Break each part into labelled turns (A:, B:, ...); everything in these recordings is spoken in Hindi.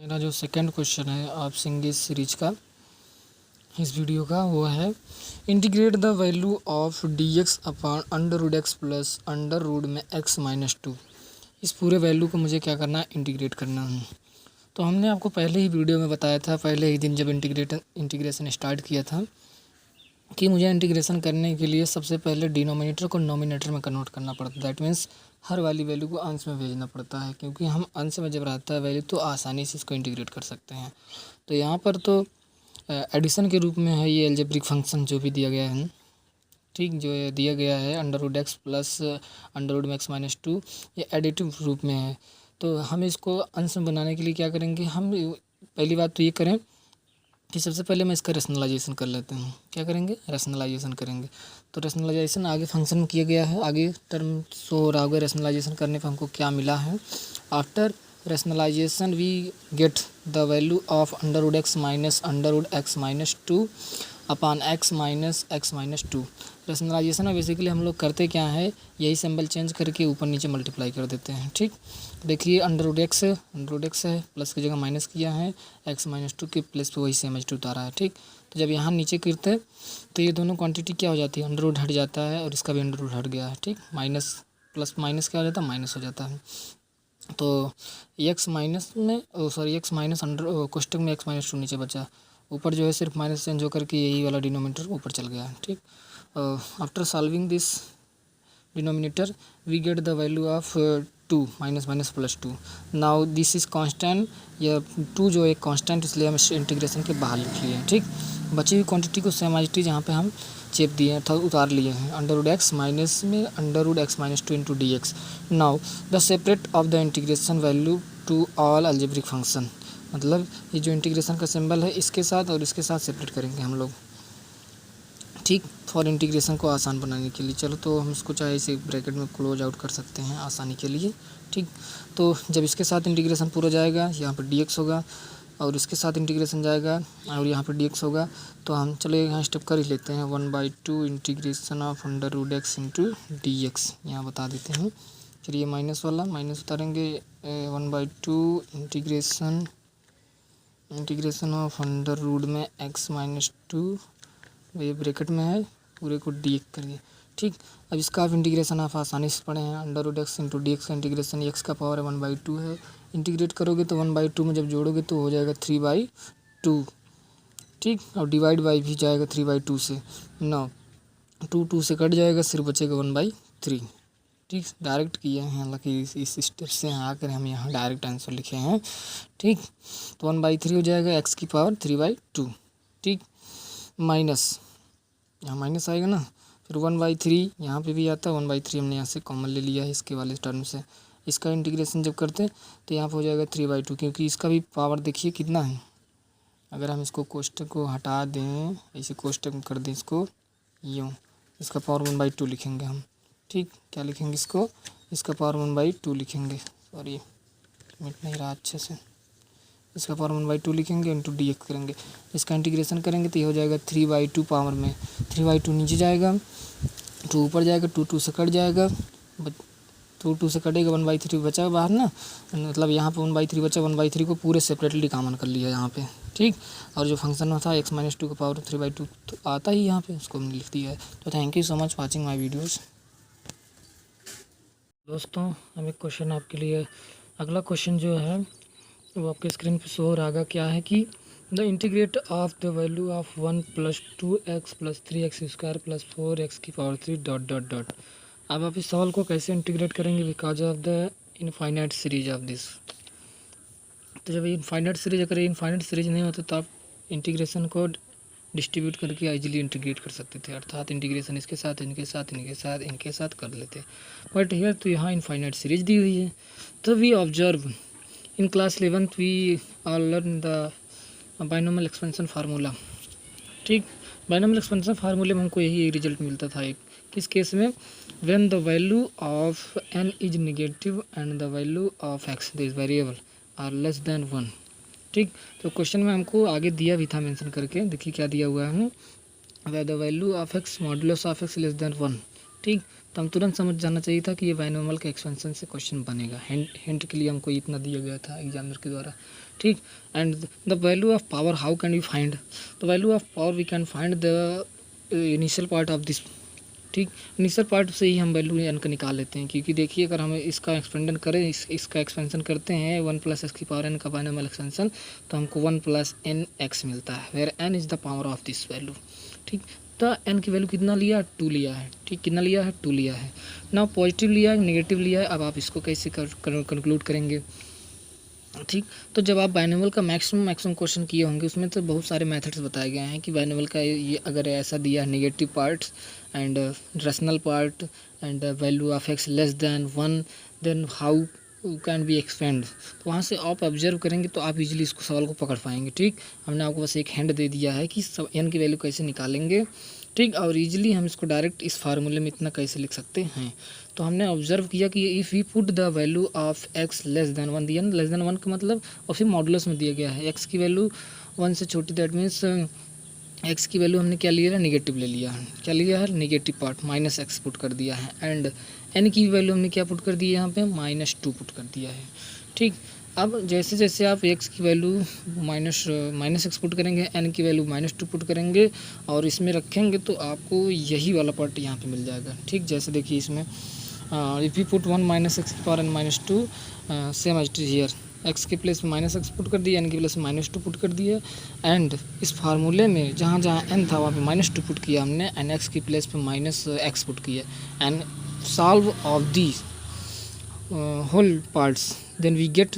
A: मेरा जो सेकंड क्वेश्चन है आप सिंगल सीरीज का इस वीडियो का वो है integrate the value of D x upon under root x plus under root में एक्स माइनस टू। इस पूरे वैल्यू को मुझे क्या करना है, इंटीग्रेट करना है। तो हमने आपको पहले ही वीडियो में बताया था, पहले ही दिन जब इंटीग्रेशन स्टार्ट किया था कि मुझे इंटीग्रेशन करने के लिए सबसे पहले डिनोमिनेटर को नोमिनेटर में कन्वर्ट करना पड़ता है। दैट मीन्स हर वाली वैल्यू को अंश में भेजना पड़ता है, क्योंकि हम अंश में जब रहता है वैल्यू तो आसानी से इसको इंटीग्रेट कर सकते हैं। तो यहाँ पर तो एडिशन के रूप में है ये अलजेब्रिक फंक्शन जो भी दिया गया है, ठीक, जो ये दिया गया है under root x plus under root में एक्स माइनस टू, ये एडिटिव रूप में है। तो हम इसको अंश में बनाने के लिए क्या करेंगे, हम पहली बात तो ये करें कि सबसे पहले मैं इसका रेशनलाइजेशन कर लेते हैं। क्या करेंगे, रेशनलाइजेशन करेंगे। तो रेशनलाइजेशन आगे फंक्शन में किया गया है, आगे टर्म शो हो रहा होगा। रेशनलाइजेशन करने पर हमको क्या मिला है, after rationalization we get the value of under root x minus under root x minus 2 अपॉन x minus 2। रेशनलाइजेशन में बेसिकली हम लोग करते क्या है, यही सिंबल चेंज करके ऊपर नीचे मल्टीप्लाई कर देते हैं। ठीक, देखिए अंडर रूट एक्स है, प्लस की जगह माइनस किया है, x माइनस टू के प्लस पे वही सेम एज टू उतारा है। ठीक, तो जब यहाँ नीचे करते तो ये दोनों क्वांटिटी क्या हो जाती है, अंडर रूट हट जाता है और इसका भी अंडर रूट हट गया है। ठीक, माइनस प्लस माइनस क्या हो जाता है, माइनस हो जाता है। तो एक्स माइनस में एक्स माइनस अंडर कोष्टक में एक्स माइनस टू नीचे बचा, ऊपर जो है सिर्फ माइनस चेंज होकर के यही वाला डिनोमिनेटर ऊपर चल गया है। ठीक, after solving this denominator we get the value of two minus minus plus two. Now this is constant, या टू जो एक कांस्टेंट, इसलिए हम इंटीग्रेशन के बाहर लिख लिए हैं। ठीक, बची हुई क्वांटिटी को सेम एज जहाँ पे हम चेप दिए हैं, उतार लिए हैं, अंडर रूड एक्स माइनस में under root x minus two into d x. Now the separate of the integration value to all algebraic function, मतलब ये जो इंटीग्रेशन का सिंबल है इसके साथ और इसके साथ सेपरेट करेंगे हम लोग। ठीक, फॉर इंटीग्रेशन को आसान बनाने के लिए। चलो तो हम इसको चाहे इसे ब्रैकेट में क्लोज आउट कर सकते हैं आसानी के लिए। ठीक, तो जब इसके साथ इंटीग्रेशन पूरा जाएगा, यहाँ पर डी एक्स होगा, और इसके साथ इंटीग्रेशन जाएगा और यहाँ पर डी एक्स होगा। तो हम चले यहाँ स्टेप कर ही लेते हैं, 1/2 integration of under root x into d x, यहाँ बता देते हैं। फिर ये माइनस वाला माइनस उतारेंगे, 1/2 इंटीग्रेशन ऑफ अंडर रूड में एक्स माइनस टू, ये ब्रैकेट में है, पूरे को डी एक्स करिए। ठीक, अब इसका आप इंटीग्रेशन आप आसानी से पढ़े हैं, under root x into d x का इंटीग्रेशन एक्स का पावर है 1/2 है, इंटीग्रेट करोगे तो 1/2 में जब जोड़ोगे तो हो जाएगा 3/2। ठीक, और डिवाइड बाई भी जाएगा 3/2 से, 9 2 से कट जाएगा, सिर्फ बचेगा 1/3। ठीक, डायरेक्ट किए हैं, हालांकि इस स्टेप से आकर हम यहाँ डायरेक्ट आंसर लिखे हैं। ठीक, तो 1/3 हो जाएगा, एक्स की पावर 3/2। ठीक, माइनस यहाँ माइनस आएगा ना, फिर 1/3 यहाँ पे भी आता है, 1/3 हमने यहाँ से कॉमन ले लिया है इसके वाले टर्म से। इसका इंटीग्रेशन जब करते तो यहाँ पे हो जाएगा 3/2, क्योंकि इसका भी पावर देखिए कितना है। अगर हम इसको कोष्टक को हटा दें, ऐसे कोष्टक में कर दें इसको यूँ, इसका पावर 1/2 लिखेंगे हम। ठीक, क्या लिखेंगे इसका पावर 1/2 लिखेंगे, सॉरी मिट नहीं रहा अच्छे से, इसका पावर 1/2 लिखेंगे, इंटू डी एक्स करेंगे। इसका इंटीग्रेशन करेंगे तो ये हो जाएगा 3/2 पावर में 3/2 नीचे जाएगा, 2 ऊपर जाएगा, 2 से कट जाएगा, 2 से कटेगा, 1/3 बचा बाहर ना, मतलब यहाँ पे 1/3 बचा, 1/3 को पूरे सेपरेटली कॉमन कर लिया यहाँ पे। ठीक, और जो फंक्शन था एक्स माइनस टू का पावर 3/2 तो आता ही यहाँ पे, उसको हमने लिख दिया है। तो thank you so much watching my videos. दोस्तों, हम एक क्वेश्चन आपके लिए, अगला क्वेश्चन जो है वो आपके स्क्रीन पे शो हो रहा है, क्या है कि the integrate of the value of 1 + 2x + 3x² + 4x की पावर 3 डॉट डॉट डॉट। अब आप इस सवाल को कैसे इंटीग्रेट करेंगे, because of the infinite series of this. तो जब इनफाइनाइट सीरीज, अगर इनफाइनाइट सीरीज नहीं होता तो आप इंटीग्रेशन को डिस्ट्रीब्यूट करके इजीली इंटीग्रेट कर सकते थे, अर्थात इंटीग्रेशन इसके साथ इनके साथ इनके साथ इनके साथ कर लेते। बट हियर तो यहाँ इनफाइनाइट सीरीज दी हुई है। तो we observe in class 11th we all learn the binomial expansion formula. ठीक, बाइनोमियल एक्सपेंशन फार्मूले में हमको यही रिजल्ट मिलता था एक, किस केस में, when the value of n is negative and the value of x this variable are less than 1। ठीक, तो क्वेश्चन में हमको आगे दिया भी था मेंशन करके, देखिए क्या दिया हुआ है, the value of x modulus of x less than 1 ठीक। तो हम तुरंत समझ जाना चाहिए था कि ये बाइनोमियल के एक्सपेंशन से क्वेश्चन बनेगा। हिंट के लिए हमको इतना दिया गया था एग्जामिनर के द्वारा। ठीक। And the value of power how can you find? The value of power we can find the initial part of this. ठीक। इनिशियल पार्ट से ही हम वैल्यू एन का निकाल लेते हैं, क्योंकि देखिए अगर हम इसका एक्सपेंडन करें, इसका एक्सपेंशन करते हैं 1 + x की पावर n का बाइनोमियल एक्सपेंशन, तो हमको 1 + nx मिलता है, where n is the power of this value. ठीक। तो n की वैल्यू कितना लिया है? 2 लिया है। ठीक। कितना लिया है? 2 लिया है। ना पॉजिटिव लिया है, नेगेटिव लिया है। अब आप इसको कैसे कंक्लूड करेंगे? ठीक। तो जब आप बाइनोमियल का मैक्सिमम क्वेश्चन किए होंगे, उसमें तो बहुत सारे मेथड्स बताए गए हैं कि बाइनोमियल का ये अगर ऐसा दिया है negative parts and rational part and value of x less than 1, then how can be expand. तो वहाँ से आप ऑब्जर्व करेंगे तो आप इजीली इसको सवाल को पकड़ पाएंगे। ठीक। हमने आपको बस एक हैंड दे दिया है कि n की वैल्यू कैसे निकालेंगे। ठीक। और इजीली हम इसको डायरेक्ट इस फार्मूले में इतना कैसे लिख सकते हैं। तो हमने ऑब्जर्व किया कि if we put the value of x less than 1, दिया लेस देन 1 का मतलब, और फिर मॉडुलस में दिया गया है x की वैल्यू 1 से छोटी, दैट मीन्स x की वैल्यू हमने क्या लिया है? नेगेटिव ले लिया है। क्या लिया है? नेगेटिव पार्ट, -x पुट कर दिया है। एंड n की वैल्यू हमने क्या पुट कर दी है यहाँ पे? -2 पुट कर दिया है। ठीक। अब जैसे जैसे आप x की वैल्यू माइनस एक्स पुट करेंगे, n की वैल्यू -2 पुट करेंगे और इसमें रखेंगे, तो आपको यही वाला पार्ट यहाँ पे मिल जाएगा। ठीक। जैसे देखिए इसमें इफ़ यू पुट 1 - x की power n -2, same as it is here, x के प्लेस में -x पुट कर दिया, n के प्लेस में -2 पुट कर दिया। एंड इस फार्मूले में जहाँ जहाँ n था वहाँ पे -2 पुट किया हमने, एंड x की प्लेस पे -x पुट किया, and solve of the whole parts, then we get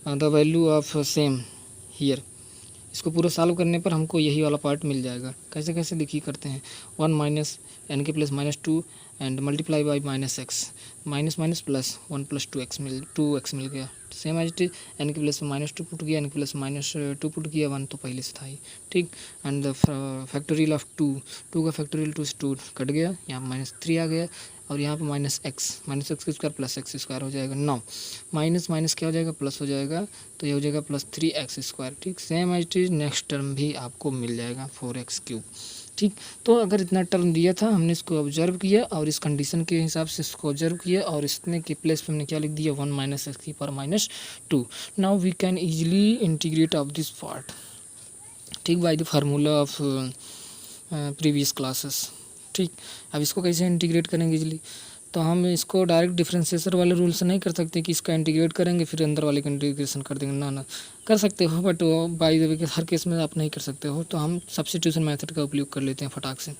A: the value of same here. इसको पूरा सॉल्व करने पर हमको यही वाला पार्ट मिल जाएगा। कैसे कैसे देखिए करते हैं। 1 माइनस n के plus -2 and multiply by -x, minus plus 1 + 2x मिल गया। Same as it is, n के प्लस में -2 पुट किया, n के प्लस -2 पुट किया, 1 तो पहले से था ही। ठीक। एंड द फैक्टोरियल ऑफ 2 का फैक्टोरियल 2 से 2 कट गया, यहाँ -3 आ गया, और यहाँ पे -x² प्लस x² हो जाएगा। 9 माइनस माइनस क्या हो जाएगा? प्लस हो जाएगा, तो ये हो जाएगा +3x²। ठीक। Same as it is next term भी आपको मिल जाएगा 4x³। ठीक। तो अगर इतना टर्म दिया था, हमने इसको ऑब्जर्व किया और इस कंडीशन के हिसाब से इसको ऑब्जर्व किया, और इसने के प्लेस पे हमने क्या लिख दिया? 1 - x की power -2। Now we can easily integrate of this part. ठीक। By the formula of previous classes. ठीक। अब इसको कैसे इंटीग्रेट करेंगे इजीली? तो हम इसको डायरेक्ट डिफरेंशिएशन वाले रूल से नहीं कर सकते कि इसका इंटीग्रेट करेंगे फिर अंदर वाले का इंटीग्रेशन कर देंगे। ना कर सकते हो, but by the way her case में आप नहीं कर सकते हो, तो हम सब्स्टिट्यूशन मेथड का उपयोग कर लेते हैं फटाक से।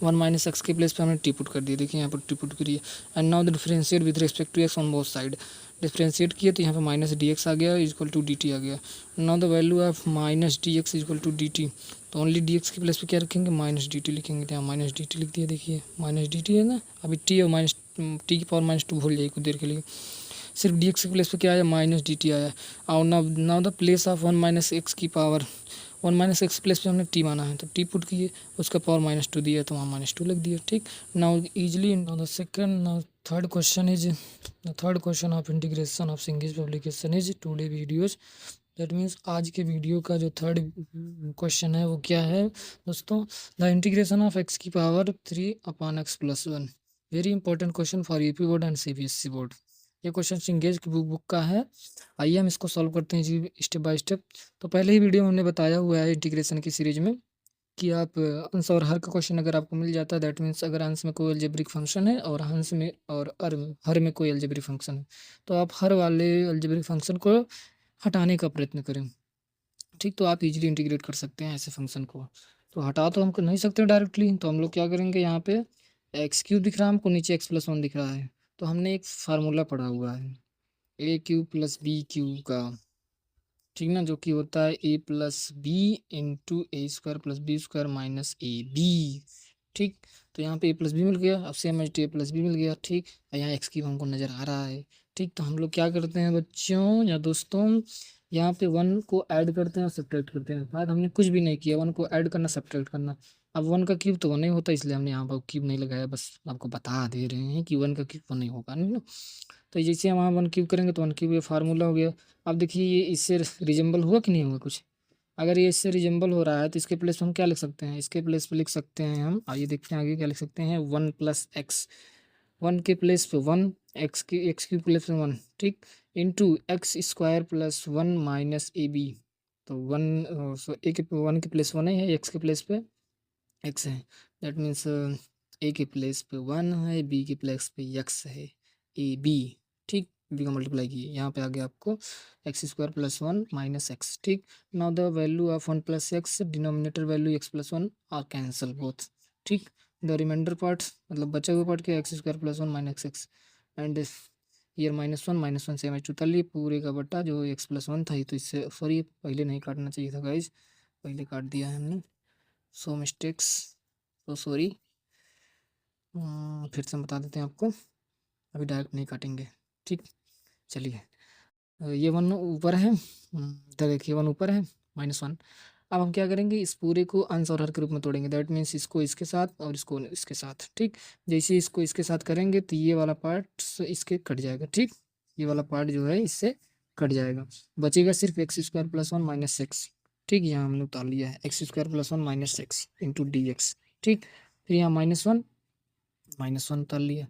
A: 1 - x के प्लेस पे हमने टी पुट कर दिया, देखिए यहाँ पर टी पुट करिए। And now the differentiate with respect to x on both side. Differentiate किए तो यहाँ पे -dx आ गया इक्वल टू dt आ गया। Now the value of -dx equal to dt, तो ओनली dx के प्लेस पे क्या रखेंगे? -dt लिखेंगे, तो यहाँ -dt लिख दिया। देखिए -dt है ना, अभी t और t की पावर -2 भूल जाइए कुछ देर के लिए, सिर्फ dx के प्लेस पे क्या आया? -dt आया। और now the place of 1 - x की पावर 1 - x प्लेस पे हमने t माना है, तो t पुट किए, उसका पावर -2 दिया, तो वहाँ -2 लग दिया। ठीक। Now easily the second, now third question is the third question of integration of सिंगेज publication is today videos. That means आज के वीडियो का जो थर्ड क्वेश्चन है वो क्या है दोस्तों? द इंटीग्रेशन ऑफ x की power 3/x + 1। Very important question for UP board and CBSE board. ये क्वेश्चन सिंगेज की बुक का है। आइए हम इसको सॉल्व करते हैं जी स्टेप बाय स्टेप। तो पहले ही वीडियो में हमने बताया हुआ है इंटीग्रेशन की सीरीज में कि आप अंश और हर का क्वेश्चन अगर आपको मिल जाता है, दैट मीन्स अगर अंश में कोई अलजेब्रिक फंक्शन है और हंस में और हर में कोई अलजेब्रिक फंक्शन है, तो आप हर वाले अलजेब्रिक फंक्शन को हटाने का प्रयत्न करें। ठीक। तो आप इजीली इंटीग्रेट कर सकते हैं ऐसे फंक्शन को। तो हटा तो हम कर नहीं सकते डायरेक्टली, तो हम लोग क्या करेंगे? यहाँ पे x³ दिख रहा है हमको, नीचे x + 1 दिख रहा है, तो हमने एक फार्मूला पढ़ा हुआ है a³ + b³ का। ठीक ना, जो कि होता है a + b × a² + b² - ab। ठीक। तो यहाँ पे a + b मिल गया, अब सेम एज a + b मिल गया। ठीक। यहाँ x³ हमको नज़र आ रहा है। ठीक। तो हम लोग क्या करते हैं बच्चों या दोस्तों, यहाँ पे 1 को ऐड करते हैं और सब्ट्रैक्ट करते हैं। बाद हमने कुछ भी नहीं किया, 1 को ऐड करना, सब्ट्रैक्ट करना। अब 1 का क्यूब तो 1 नहीं होता, इसलिए हमने यहाँ पर क्यूब नहीं लगाया, बस आपको बता दे रहे हैं कि 1 का क्यूब 1 नहीं होगा, नहीं ना। तो जैसे हम वहाँ 1³ करेंगे तो 1³ ये फार्मूला हो गया। अब देखिए ये इससे रिजेंबल हुआ कि नहीं हुआ कुछ? अगर ये इससे रिजेंबल हो रहा है तो इसके प्लेस पे हम क्या लिख सकते हैं? इसके प्लेस पे लिख सकते हैं हम, आइए देखते हैं आगे क्या लिख सकते हैं। 1 + x 1 के प्लेस पे 1, x की प्लेस पे 1, ठीक, into x square plus 1 minus a b. तो 1 ए के 1 के प्लेस 1 है, एक्स के प्लेस पे एक्स है, दैट मीन्स ए के प्लेस पे 1 है, बी के प्लेस पे एक्स है, ए बी, ठीक, बी का मल्टीप्लाई किए, यहाँ पे आ गया आपको x square plus 1 minus x, ठीक। Now the value of 1 plus x, denominator value x plus 1 are cancel both, ठीक। द रिमाइंडर पार्ट मतलब बचा हुआ पार्ट के x square plus 1 minus x and ईयर -1 से मैच उतार लिए, पूरे का बट्टा जो एक्स प्लस 1 था, ये तो इससे सॉरी पहले नहीं काटना चाहिए था गाइज, पहले काट दिया है हमने, सो मिस्टेक्स, सो सॉरी। फिर से हम बता देते हैं आपको, अभी डायरेक्ट नहीं काटेंगे, ठीक। चलिए ये 1 ऊपर है, इधर देखिए 1 ऊपर है, -1। अब हम क्या करेंगे, इस पूरे को अंश और हर के रूप में तोड़ेंगे, दैट मीन्स इसको इसके साथ और इसको इसके साथ, ठीक। जैसे इसको इसके साथ करेंगे तो ये वाला पार्ट इसके कट जाएगा, ठीक, ये वाला पार्ट जो है इससे कट जाएगा, बचेगा सिर्फ x square plus 1 minus x, ठीक। यहाँ हमने उतार लिया है x square plus 1 minus x into d x, ठीक। फिर यहाँ -1 उतार लिया,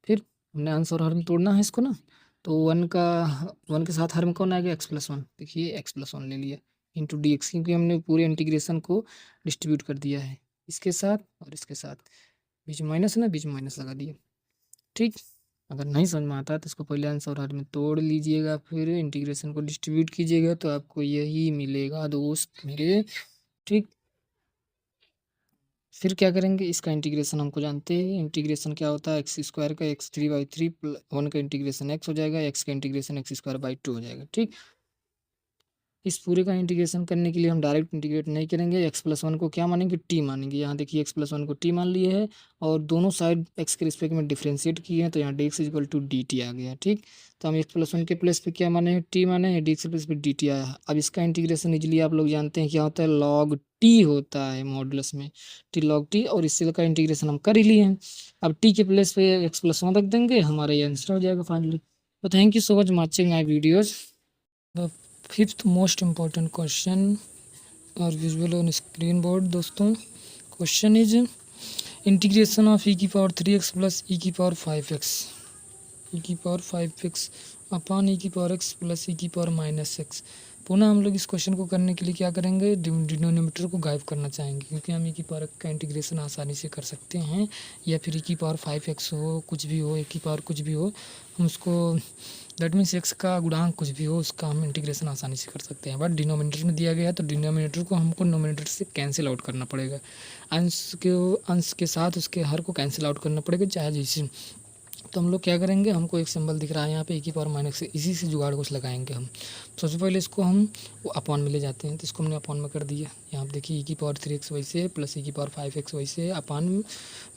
A: फिर हमने अंश और हर में तोड़ना है इसको ना, तो 1 के साथ हर में कौन आएगा, एक्स प्लस 1, देखिए एक्स प्लस 1 ले लिया इंटू डी एक्स, क्योंकि हमने पूरे इंटीग्रेशन को डिस्ट्रीब्यूट कर दिया है इसके साथ और इसके साथ, बीच में माइनस है ना, बीच में माइनस लगा दिया, ठीक। अगर नहीं समझ में आता है तो इसको पहले अंश और हर में तोड़ लीजिएगा, फिर इंटीग्रेशन को डिस्ट्रीब्यूट कीजिएगा, तो आपको यही मिलेगा दोस्त मेरे, ठीक। फिर क्या करेंगे, इसका इंटीग्रेशन हमको जानते हैं, इंटीग्रेशन क्या होता है, एक्स स्क्वायर का x3/3 1 का इंटीग्रेशन x हो जाएगा, x का इंटीग्रेशन x² 2 हो जाएगा, ठीक। इस पूरे का इंटीग्रेशन करने के लिए हम डायरेक्ट इंटीग्रेट नहीं करेंगे, एक्स प्लस 1 को क्या मानेंगे, टी मानेंगे, यहाँ देखिए एक्स प्लस 1 को टी मान लिए है और दोनों साइड एक्स के रिस्पेक्ट में डिफ्रेंशिएट किए हैं, तो यहाँ d x equal to d t आ गया, ठीक। तो हम एक्स प्लस 1 के प्लेस पे क्या माने हैं, टी माने हैं, डी एक्स के प्लेस पे डी टी आया। अब इसका इंटीग्रेशन इजिली आप लोग जानते हैं क्या होता है, लॉग टी होता है मॉडुलस में, टी लॉग टी, और इससे का इंटीग्रेशन हम कर ही लिए हैं। अब टी के प्लेस पे एक्स प्लस 1 रख देंगे, हमारा ये आंसर हो जाएगा फाइनली। तो thank you so much watching my videos. The fifth most important question और विजुअल ऑन स्क्रीन बोर्ड दोस्तों, क्वेश्चन इज इंटीग्रेशन ऑफ ई की पावर 3x प्लस ई की पावर 5x अपॉन ई की पावर x प्लस ई की पावर -x। पुनः हम लोग इस क्वेश्चन को करने के लिए क्या करेंगे, डिनोमिनेटर को गायब करना चाहेंगे, क्योंकि हम ई की पावर का इंटीग्रेशन आसानी से कर सकते हैं, या फिर ई की पावर 5x हो, कुछ भी हो, ए की पावर कुछ भी हो, हम उसको दैट मीन्स एक्स का गुणांक कुछ भी हो उसका हम इंटीग्रेशन आसानी से कर सकते हैं। बट डिनोमिनेटर में दिया गया है तो डिनोमिनेटर को हमको नोमिनेटर से कैंसिल आउट करना पड़ेगा, अंश के साथ उसके हर को कैंसिल आउट करना पड़ेगा, चाहे जैसे। तो हम लोग क्या करेंगे, हमको एक सिंबल दिख रहा है यहाँ पे e की पावर -, इसी से जुगाड़ कुछ लगाएंगे हम। सबसे पहले इसको हम वो अपॉन में ले जाते हैं, तो इसको हमने अपॉन में कर दिया, यहाँ पे देखिए e की पावर 3x वैसे है प्लस e की पावर 5x वैसे है, अपॉन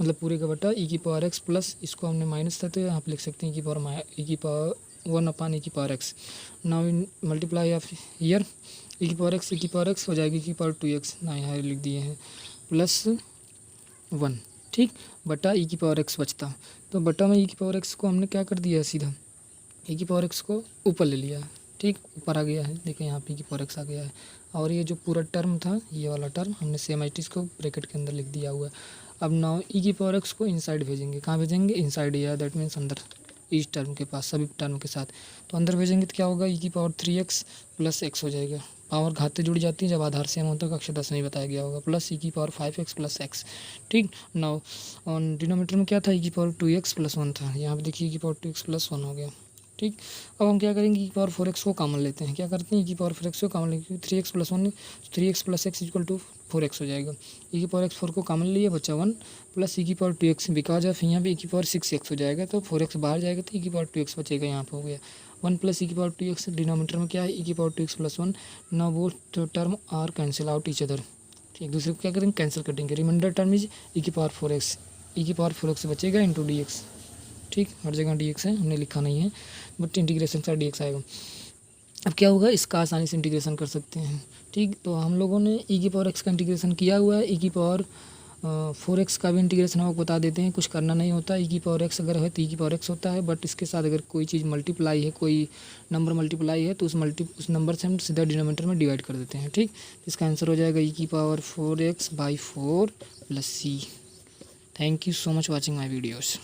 A: मतलब पूरे का बटा e की पावर x प्लस इसको हमने माइनस था, तो यहाँ पे लिख सकते हैं e की पावर 1 अपॉन e की power x। Now in multiply of year e की पावर x हो जाएगी e की पावर 2x, ना यहाँ लिख दिए हैं प्लस 1, ठीक, बटा ई की पावर एक्स बचता, तो बटा में ई की पावर एक्स को हमने क्या कर दिया है, सीधा ई की पावर एक्स को ऊपर ले लिया, ठीक, ऊपर आ गया है, देखिए यहाँ पे ई की पावर एक्स आ गया है, और ये जो पूरा टर्म था ये वाला टर्म हमने सेम एट इसको ब्रैकेट के अंदर लिख दिया हुआ है। अब नाउ ई की पावर एक्स को इनसाइड भेजेंगे, कहाँ भेजेंगे, इनसाइड या दैट मीन्स अंदर, इस टर्म के पास सभी टर्म के साथ, तो अंदर भेजेंगे तो क्या होगा, ई की पावर 3x प्लस x हो जाएगा, पावर घाते जुड़ जाती है जब आधार सेम होता है, कक्षा 10 में बताया गया होगा, प्लस ई की पावर 5x प्लस x, ठीक। नाउ ऑन डिनोमीटर में क्या था, ई की पावर 2x प्लस 1 था, यहाँ पे देखिए ई की पावर 2x प्लस 1 हो गया, ठीक। अब हम क्या करेंगे, ई की पावर 4x को कॉमन लेते हैं, क्या करते हैं, ई की पावर 4x को कॉमन लेंगे, 3x plus 1 3x plus x equal to 4x हो जाएगा, ई की पावर x 4 को कॉमन लिए बचा 1 प्लस ई की पावर 2x, बिकॉज ऑफ यहाँ पे ई की पावर 6x हो जाएगा, तो 4x बाहर जाएगा तो ई की पावर 2x बचेगा, यहाँ पे हो गया 1 प्लस ई की पावर 2x, डिनोमीटर में क्या है, ई की पावर 2x प्लस 1। ना वो term are cancel out each other, एक दूसरे को क्या करेंगे, कैंसिल कर देंगे, रिमाइंडर टर्म इज ई की पावर 4x, ई की पावर 4x बचेगा इंटू डी एक्स, ठीक, हर जगह डी एक्स है, हमने लिखा नहीं है, बट इंटीग्रेशन का डी एक्स आएगा। अब क्या होगा, इसका आसानी से इंटीग्रेशन कर सकते हैं, ठीक। तो हम लोगों ने ई की पावर एक्स का इंटीग्रेशन किया हुआ है, ई की पावर 4x का भी इंटीग्रेशन हम आपको बता देते हैं, कुछ करना नहीं होता, ई की पावर x अगर है तो ई की पावर x होता है, बट इसके साथ अगर कोई चीज़ मल्टीप्लाई है, कोई नंबर मल्टीप्लाई है, तो उस नंबर से हम सीधा डिनोमिनेटर में डिवाइड कर देते हैं, ठीक। इसका आंसर हो जाएगा ई की power 4x/4 plus c। Thank you so much watching my videos.